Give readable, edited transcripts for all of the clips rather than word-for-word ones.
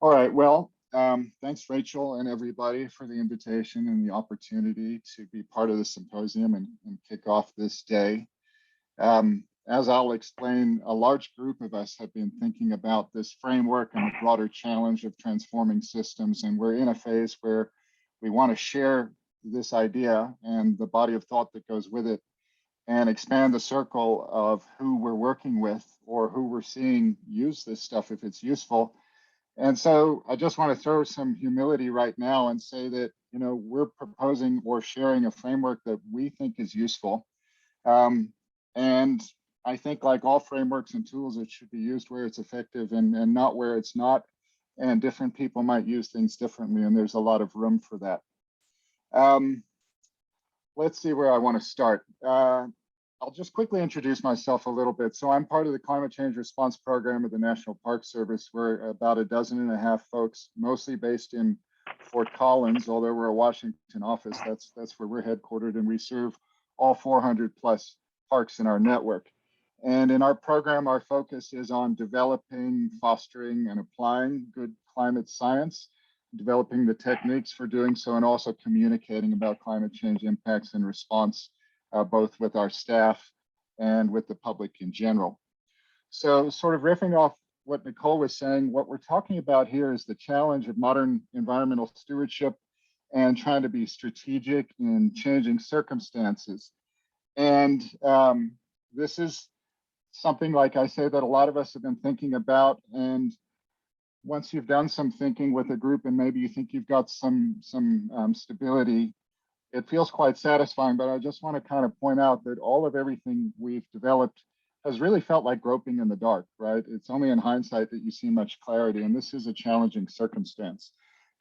All right, well, thanks Rachel and everybody for the invitation and the opportunity to be part of the symposium and kick off this day. As I'll explain, a large group of us have been thinking about this framework and the broader challenge of transforming systems, and we're in a phase where we want to share this idea and the body of thought that goes with it and expand the circle of who we're working with or who we're seeing use this stuff if it's useful. And so I just want to throw some humility right now and say that, we're proposing or sharing a framework that we think is useful. And I think like all frameworks and tools, it should be used where it's effective and not where it's not. And different people might use things differently, and there's a lot of room for that. Let's see where I want to start. I'll just quickly introduce myself a little bit. So I'm part of the climate change response program of the National Park Service. We're about 12.5 folks, mostly based in Fort Collins, although we're a Washington office. That's where we're headquartered, and we serve all 400 plus parks in our network. And in our program, our focus is on developing, fostering, and applying good climate science, developing the techniques for doing so, and also communicating about climate change impacts and response, both with our staff and with the public in general. So sort of riffing off what Nicole was saying, what we're talking about here is the challenge of modern environmental stewardship and trying to be strategic in changing circumstances. And this is something, like I say, that a lot of us have been thinking about. And once you've done some thinking with a group and maybe you think you've got some stability, it feels quite satisfying. But I just want to kind of point out that all of everything we've developed has really felt like groping in the dark, right? It's only in hindsight that you see much clarity, and this is a challenging circumstance.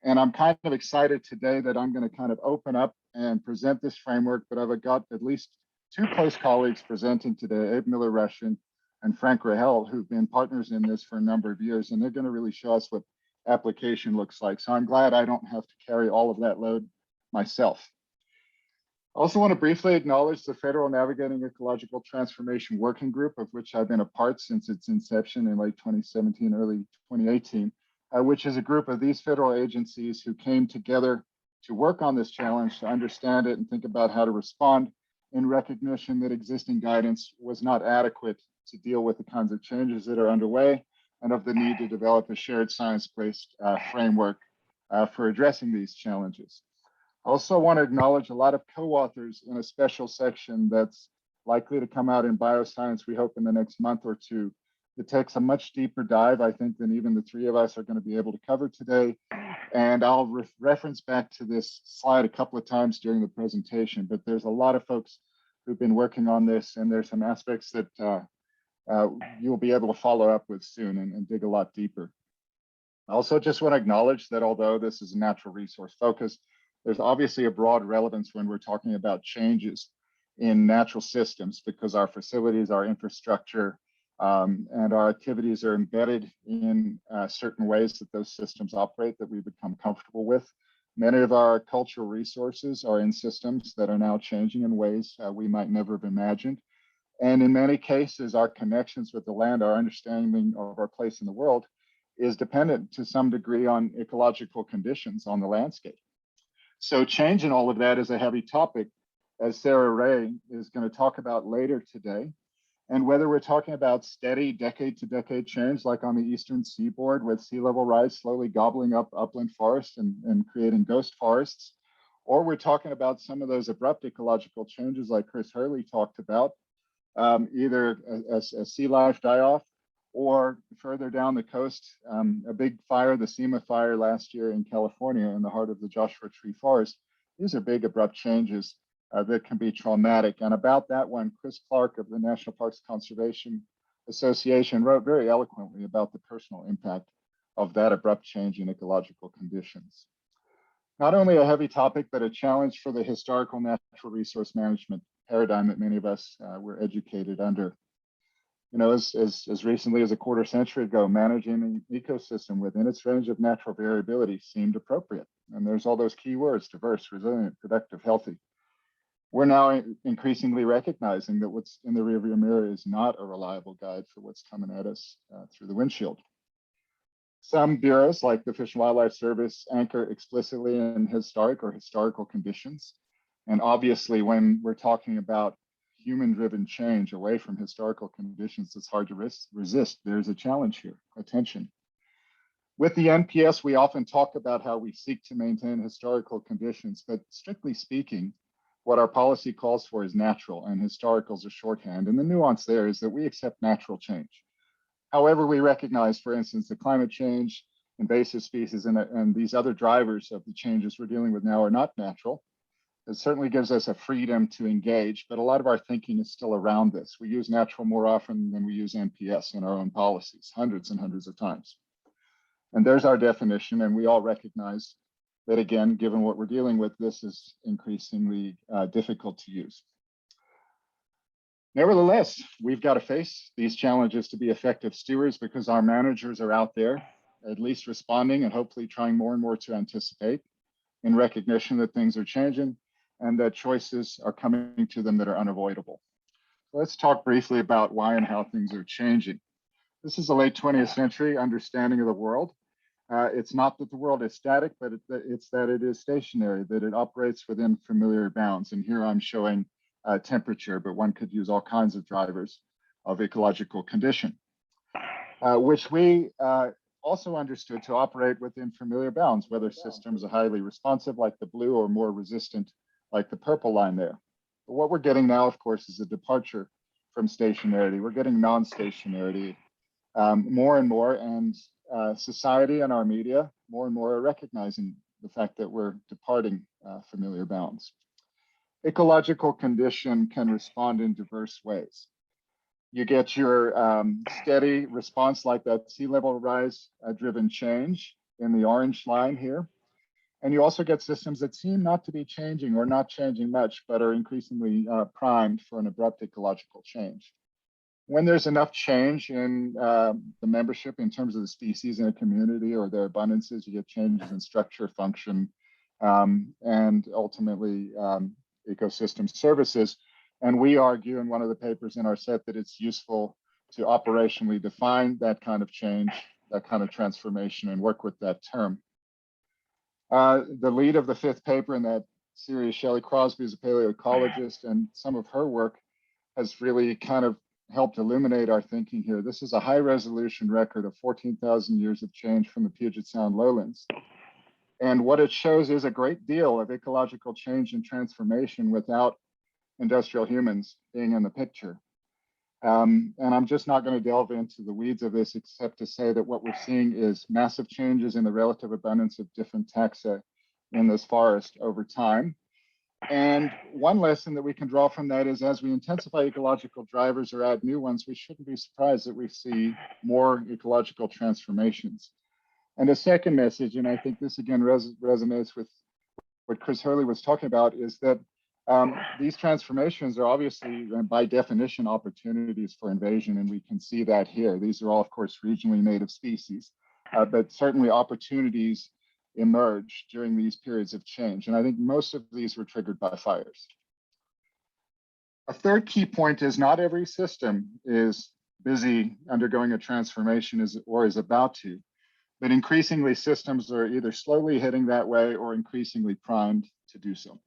And I'm kind of excited today that I'm going to kind of open up and present this framework, but I've got at least two close colleagues presenting today, Abe Miller-Russian and Frank Rahel, who've been partners in this for a number of years, and they're going to really show us what application looks like. So I'm glad I don't have to carry all of that load myself. I also want to briefly acknowledge the Federal Navigating Ecological Transformation Working Group, of which I've been a part since its inception in late 2017, early 2018, which is a group of these federal agencies who came together to work on this challenge, to understand it and think about how to respond in recognition that existing guidance was not adequate to deal with the kinds of changes that are underway and of the need to develop a shared science-based framework for addressing these challenges. I also want to acknowledge a lot of co-authors in a special section that's likely to come out in Bioscience, we hope in the next month or two. It takes a much deeper dive, I think, than even the three of us are going to be able to cover today. And I'll reference back to this slide a couple of times during the presentation, but there's a lot of folks who've been working on this, and there's some aspects that you'll be able to follow up with soon and dig a lot deeper. I also just want to acknowledge that although this is a natural resource focus, there's obviously a broad relevance when we're talking about changes in natural systems, because our facilities, our infrastructure, and our activities are embedded in certain ways that those systems operate that we become comfortable with. Many of our cultural resources are in systems that are now changing in ways we might never have imagined. And in many cases, our connections with the land, our understanding of our place in the world is dependent to some degree on ecological conditions on the landscape. So change in all of that is a heavy topic, as Sarah Ray is going to talk about later today. And whether we're talking about steady decade to decade change, like on the eastern seaboard with sea level rise slowly gobbling up upland forests and creating ghost forests, or we're talking about some of those abrupt ecological changes like Chris Hurley talked about, either a sea life die-off or further down the coast, a big fire, the SEMA fire last year in California in the heart of the Joshua Tree Forest. These are big abrupt changes that can be traumatic. And about that one, Chris Clark of the National Parks Conservation Association wrote very eloquently about the personal impact of that abrupt change in ecological conditions. Not only a heavy topic, but a challenge for the historical natural resource management paradigm that many of us were educated under. You know, as recently as a quarter century ago, managing an ecosystem within its range of natural variability seemed appropriate. And there's all those key words: diverse, resilient, productive, healthy. We're now increasingly recognizing that what's in the rearview mirror is not a reliable guide for what's coming at us through the windshield. Some bureaus, like the Fish and Wildlife Service, anchor explicitly in historic or historical conditions. And obviously, when we're talking about human-driven change away from historical conditions, it's hard to resist. There's a challenge here, attention. With the NPS, we often talk about how we seek to maintain historical conditions, but strictly speaking, what our policy calls for is natural, and historical is a shorthand. And the nuance there is that we accept natural change. However, we recognize, for instance, that climate change, invasive species, and these other drivers of the changes we're dealing with now are not natural. It certainly gives us a freedom to engage, but a lot of our thinking is still around this. We use natural more often than we use NPS in our own policies, hundreds and hundreds of times. And there's our definition, and we all recognize that, again, given what we're dealing with, this is increasingly difficult to use. Nevertheless, we've got to face these challenges to be effective stewards, because our managers are out there, at least responding and hopefully trying more and more to anticipate, in recognition that things are changing and that choices are coming to them that are unavoidable. Let's talk briefly about why and how things are changing. This is a late 20th century understanding of the world. It's not that the world is static, but it's that it is stationary, that it operates within familiar bounds. And here I'm showing temperature, but one could use all kinds of drivers of ecological condition, which we also understood to operate within familiar bounds. Weather systems are highly responsive, like the blue, or more resistant, like the purple line there. But what we're getting now, of course, is a departure from stationarity. We're getting non-stationarity more and more, and society and our media more and more are recognizing the fact that we're departing familiar bounds. Ecological condition can respond in diverse ways. You get your steady response, like that sea level rise driven change in the orange line here. And you also get systems that seem not to be changing or not changing much, but are increasingly primed for an abrupt ecological change. When there's enough change in the membership in terms of the species in a community or their abundances, you get changes in structure, function, and ultimately ecosystem services. And we argue in one of the papers in our set that it's useful to operationally define that kind of change, that kind of transformation, and work with that term. The lead of the fifth paper in that series, Shelley Crosby, is a paleoecologist, and some of her work has really kind of helped illuminate our thinking here. This is a high resolution record of 14,000 years of change from the Puget Sound lowlands. And what it shows is a great deal of ecological change and transformation without industrial humans being in the picture. And I'm just not going to delve into the weeds of this, except to say that what we're seeing is massive changes in the relative abundance of different taxa in this forest over time. And one lesson that we can draw from that is, as we intensify ecological drivers or add new ones, we shouldn't be surprised that we see more ecological transformations. And a second message, and I think this again resonates with what Chris Hurley was talking about, is that these transformations are obviously, by definition, opportunities for invasion, and we can see that here. These are all, of course, regionally native species, but certainly opportunities emerge during these periods of change. And I think most of these were triggered by fires. A third key point is not every system is busy undergoing a transformation or is about to, but increasingly systems are either slowly heading that way or increasingly primed to do so.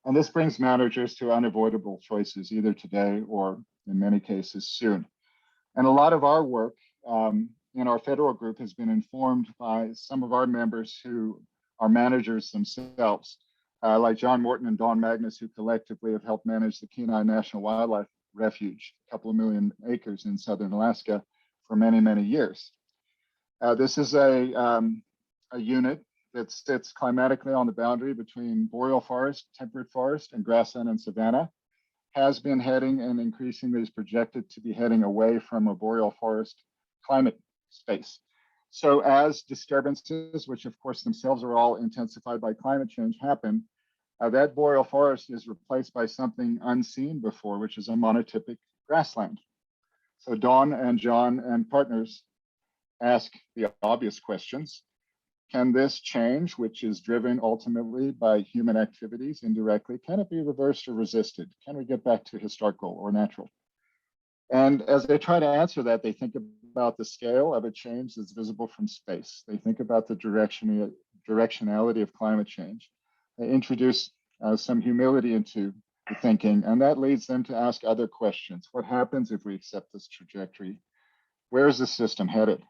And this brings managers to unavoidable choices, either today or in many cases soon. And a lot of our work in our federal group has been informed by some of our members who are managers themselves, like John Morton and Dawn Magnus, who collectively have helped manage the Kenai National Wildlife Refuge, a couple of million acres in southern Alaska, for many, many years. This is a unit that sits climatically on the boundary between boreal forest, temperate forest, and grassland and savanna, has been heading and increasingly is projected to be heading away from a boreal forest climate space. So as disturbances, which of course themselves are all intensified by climate change, happen, that boreal forest is replaced by something unseen before, which is a monotypic grassland. So Dawn and John and partners ask the obvious questions. Can this change, which is driven ultimately by human activities indirectly, can it be reversed or resisted? Can we get back to historical or natural? And as they try to answer that, they think about the scale of a change that's visible from space. They think about the directionality of climate change. They introduce some humility into the thinking, and that leads them to ask other questions. What happens if we accept this trajectory? Where is the system headed?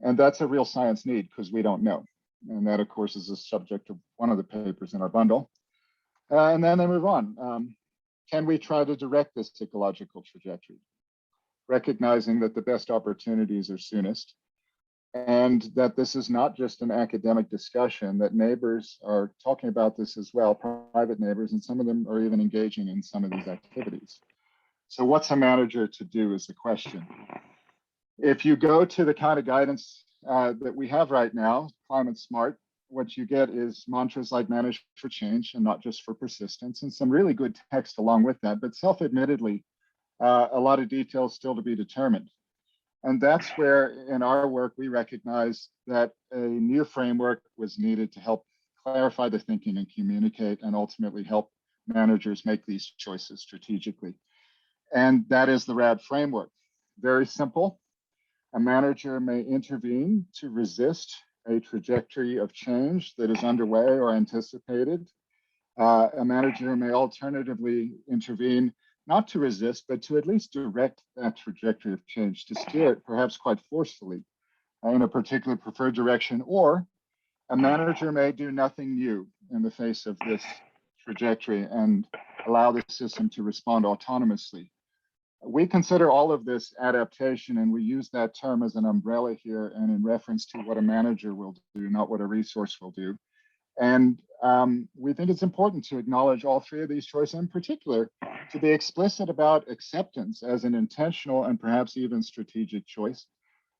And that's a real science need because we don't know. And that, of course, is the subject of one of the papers in our bundle. And then they move on. Can we try to direct this ecological trajectory? Recognizing that the best opportunities are soonest, and that this is not just an academic discussion, that neighbors are talking about this as well, private neighbors, and some of them are even engaging in some of these activities. So what's a manager to do is the question. If you go to the kind of guidance that we have right now, Climate Smart, what you get is mantras like manage for change and not just for persistence, and some really good text along with that, but self-admittedly, a lot of details still to be determined. And that's where in our work, we recognize that a new framework was needed to help clarify the thinking and communicate and ultimately help managers make these choices strategically. And that is the RAD framework. Very simple. A manager may intervene to resist a trajectory of change that is underway or anticipated. A manager may alternatively intervene not to resist, but to at least direct that trajectory of change, to steer it perhaps quite forcefully in a particular preferred direction, or a manager may do nothing new in the face of this trajectory and allow the system to respond autonomously. We consider all of this adaptation, and we use that term as an umbrella here and in reference to what a manager will do, not what a resource will do. And we think it's important to acknowledge all three of these choices, in particular, to be explicit about acceptance as an intentional and perhaps even strategic choice.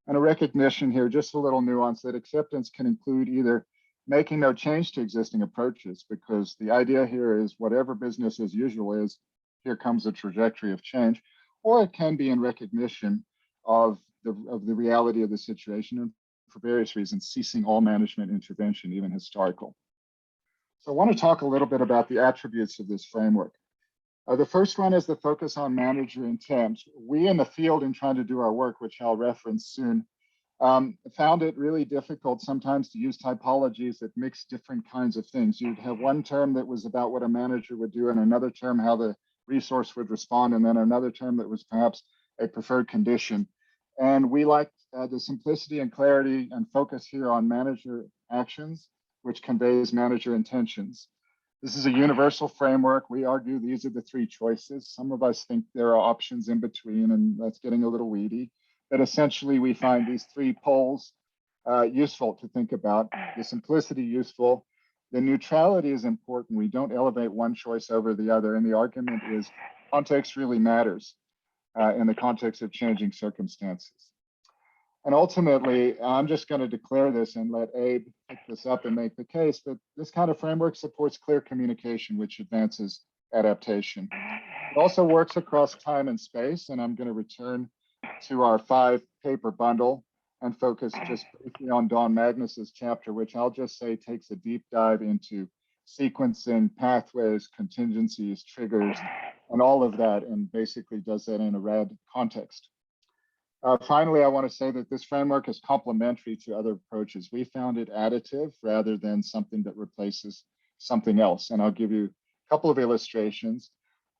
And a recognition here, just a little nuance, that acceptance can include either making no change to existing approaches, because the idea here is whatever business as usual is, here comes a trajectory of change, or it can be in recognition of the reality of the situation and for various reasons, ceasing all management intervention, even historical. So I want to talk a little bit about the attributes of this framework. The first one is the focus on manager intent. We in the field, in trying to do our work, which I'll reference soon, found it really difficult sometimes to use typologies that mix different kinds of things. You'd have one term that was about what a manager would do, and another term how the resource would respond, and then another term that was perhaps a preferred condition. And we liked the simplicity and clarity and focus here on manager actions, which conveys manager intentions. This is a universal framework. We argue these are the three choices. Some of us think there are options in between, and that's getting a little weedy. But essentially, we find these three poles useful to think about. The simplicity useful. The neutrality is important. We don't elevate one choice over the other. And the argument is context really matters in the context of changing circumstances. And ultimately, I'm just going to declare this and let Abe pick this up and make the case, but this kind of framework supports clear communication, which advances adaptation. It also works across time and space, and I'm going to return to our 5-paper bundle and focus just briefly on Dawn Magnus's chapter, which I'll just say takes a deep dive into sequencing, pathways, contingencies, triggers, and all of that, and basically does that in a RAD context. Finally, I want to say that this framework is complementary to other approaches. We found it additive rather than something that replaces something else. And I'll give you a couple of illustrations.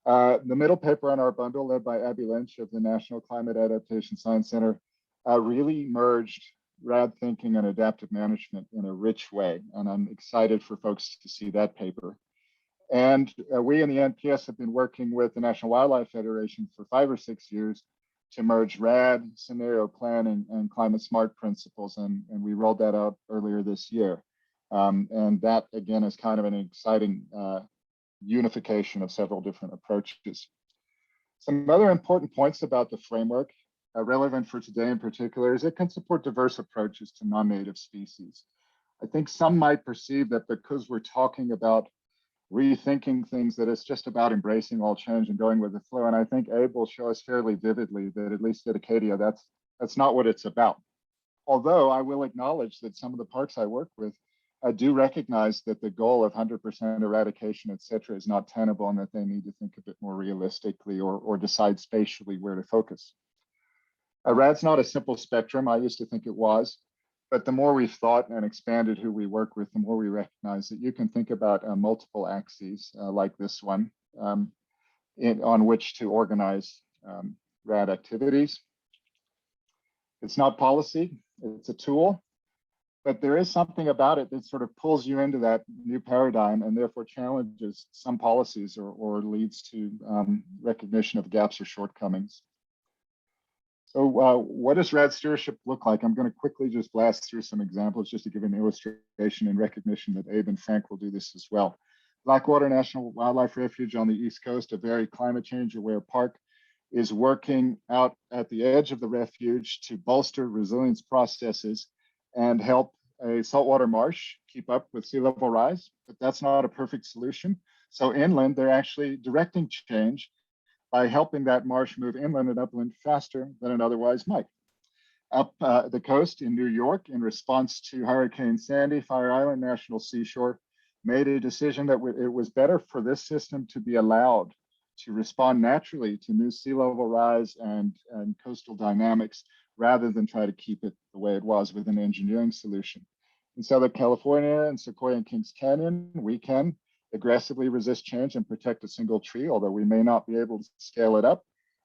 The middle paper on our bundle, led by Abby Lynch of the National Climate Adaptation Science Center, really merged RAD thinking and adaptive management in a rich way. And I'm excited for folks to see that paper. And we in the NPS have been working with the National Wildlife Federation for 5 or 6 years to merge RAD, scenario planning, and climate smart principles. And we rolled that out earlier this year. And that, again, is kind of an exciting unification of several different approaches. Some other important points about the framework, relevant for today in particular, is it can support diverse approaches to non-native species. I think some might perceive that because we're talking about rethinking things, that it's just about embracing all change and going with the flow. And I think Abe will show us fairly vividly that, at least at Acadia, that's not what it's about. Although I will acknowledge that some of the parks I work with do recognize that the goal of 100% eradication, et cetera, is not tenable, and that they need to think a bit more realistically or decide spatially where to focus. RAD's not a simple spectrum. I used to think it was, but the more we've thought and expanded who we work with, the more we recognize that you can think about multiple axes like this one on which to organize RAD activities. It's not policy, it's a tool, but there is something about it that sort of pulls you into that new paradigm and therefore challenges some policies or leads to recognition of gaps or shortcomings. So what does RAD stewardship look like? I'm going to quickly just blast through some examples just to give an illustration and recognition that Abe and Frank will do this as well. Blackwater National Wildlife Refuge on the East Coast, a very climate change aware park, is working out at the edge of the refuge to bolster resilience processes and help a saltwater marsh keep up with sea level rise, but that's not a perfect solution. So inland, they're actually directing change by helping that marsh move inland and upland faster than it otherwise might. Up the coast in New York, in response to Hurricane Sandy, Fire Island National Seashore made a decision that it was better for this system to be allowed to respond naturally to new sea level rise and coastal dynamics rather than try to keep it the way it was with an engineering solution. In Southern California and Sequoia and Kings Canyon, we can aggressively resist change and protect a single tree, although we may not be able to scale it up.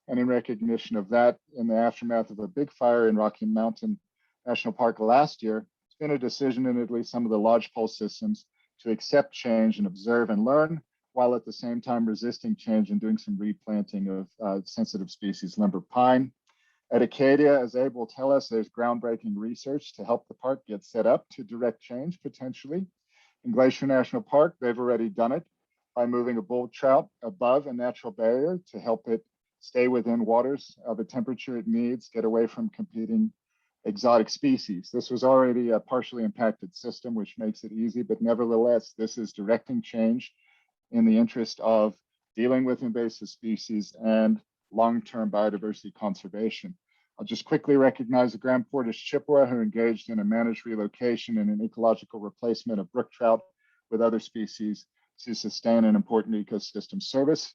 And in recognition of that, in the aftermath of a big fire in Rocky Mountain National Park last year, it's been a decision in at least some of the lodgepole systems to accept change and observe and learn, while at the same time resisting change and doing some replanting of sensitive species, limber pine. At Acadia, as Abe will tell us, there's groundbreaking research to help the park get set up to direct change potentially. In Glacier National Park, they've already done it by moving a bull trout above a natural barrier to help it stay within waters of the temperature it needs, get away from competing exotic species. This was already a partially impacted system, which makes it easy, but nevertheless, this is directing change in the interest of dealing with invasive species and long-term biodiversity conservation. I'll just quickly recognize the Grand Portage Chippewa, who engaged in a managed relocation and an ecological replacement of brook trout with other species to sustain an important ecosystem service.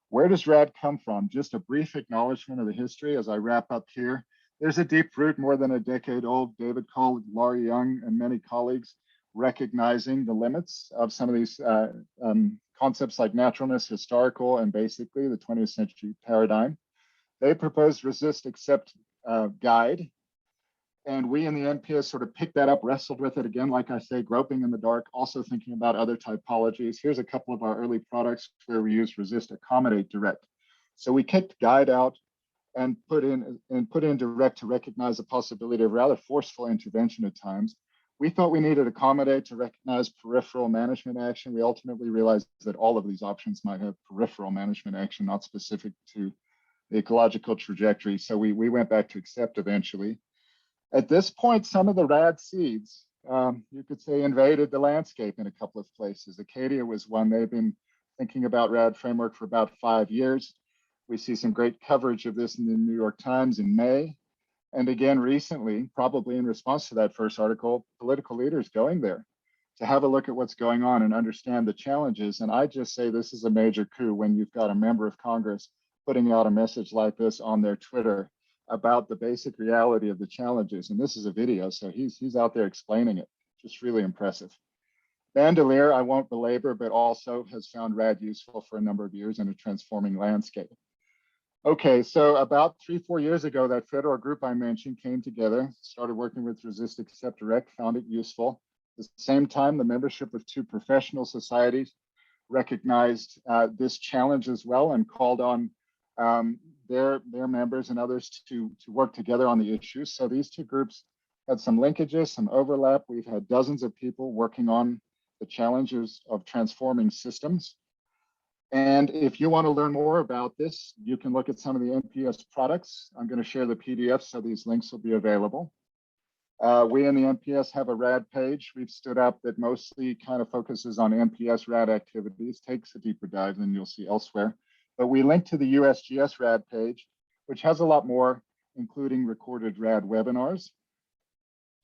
Where does RAD come from? Just a brief acknowledgement of the history as I wrap up here. There's a deep root more than a decade old. David Cole, Laurie Young, and many colleagues recognizing the limits of some of these concepts like naturalness, historical, and basically the 20th century paradigm. They proposed resist, accept, guide. And we in the NPS sort of picked that up, wrestled with it again, like I say, groping in the dark, also thinking about other typologies. Here's a couple of our early products where we use resist, accommodate, direct. So we kicked guide out and put in direct to recognize the possibility of rather forceful intervention at times. We thought we needed accommodate to recognize peripheral management action. We ultimately realized that all of these options might have peripheral management action, not specific to the ecological trajectory. So we went back to accept eventually. At this point, some of the RAD seeds, you could say, invaded the landscape in a couple of places. Acadia was one. They've been thinking about RAD framework for about 5 years. We see some great coverage of this in the New York Times in May. And again, recently, probably in response to that first article, political leaders going there to have a look at what's going on and understand the challenges. And I just say this is a major coup when you've got a member of Congress putting out a message like this on their Twitter about the basic reality of the challenges. And this is a video, so he's out there explaining it. Just really impressive. Bandelier, I won't belabor, but also has found RAD useful for a number of years in a transforming landscape. Okay, so about 3-4 years ago, that federal group I mentioned came together, started working with Resist, Accept, Direct, found it useful. At the same time, the membership of 2 professional societies recognized this challenge as well and called on their members and others to work together on the issues. So these 2 groups had some linkages, some overlap. We've had dozens of people working on the challenges of transforming systems. And if you want to learn more about this, you can look at some of the NPS products. I'm going to share the PDF, so these links will be available. We in the NPS have a RAD page we've stood up that mostly kind of focuses on NPS RAD activities, takes a deeper dive than you'll see elsewhere. But we link to the USGS RAD page, which has a lot more, including recorded RAD webinars.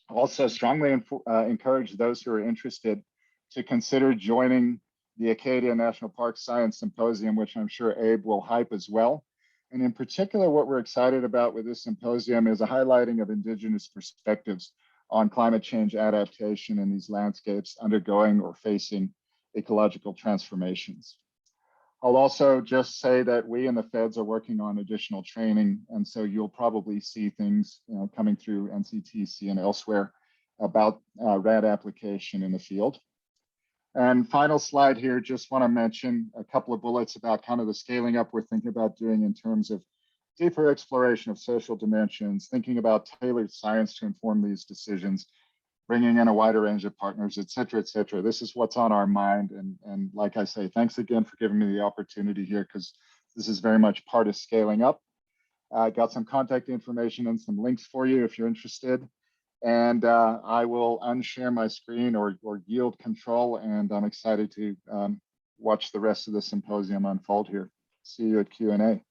Also strongly encourage those who are interested to consider joining the Acadia National Park Science Symposium, which I'm sure Abe will hype as well. And in particular, what we're excited about with this symposium is a highlighting of Indigenous perspectives on climate change adaptation in these landscapes undergoing or facing ecological transformations. I'll also just say that we and the feds are working on additional training, and so you'll probably see things coming through NCTC and elsewhere about RAD application in the field. And final slide here, just want to mention a couple of bullets about kind of the scaling up we're thinking about doing in terms of deeper exploration of social dimensions, thinking about tailored science to inform these decisions, bringing in a wider range of partners, et cetera, et cetera. This is what's on our mind. And like I say, thanks again for giving me the opportunity here, because this is very much part of scaling up. I got some contact information and some links for you if you're interested. And I will unshare my screen or yield control, and I'm excited to watch the rest of the symposium unfold here. See you at Q&A.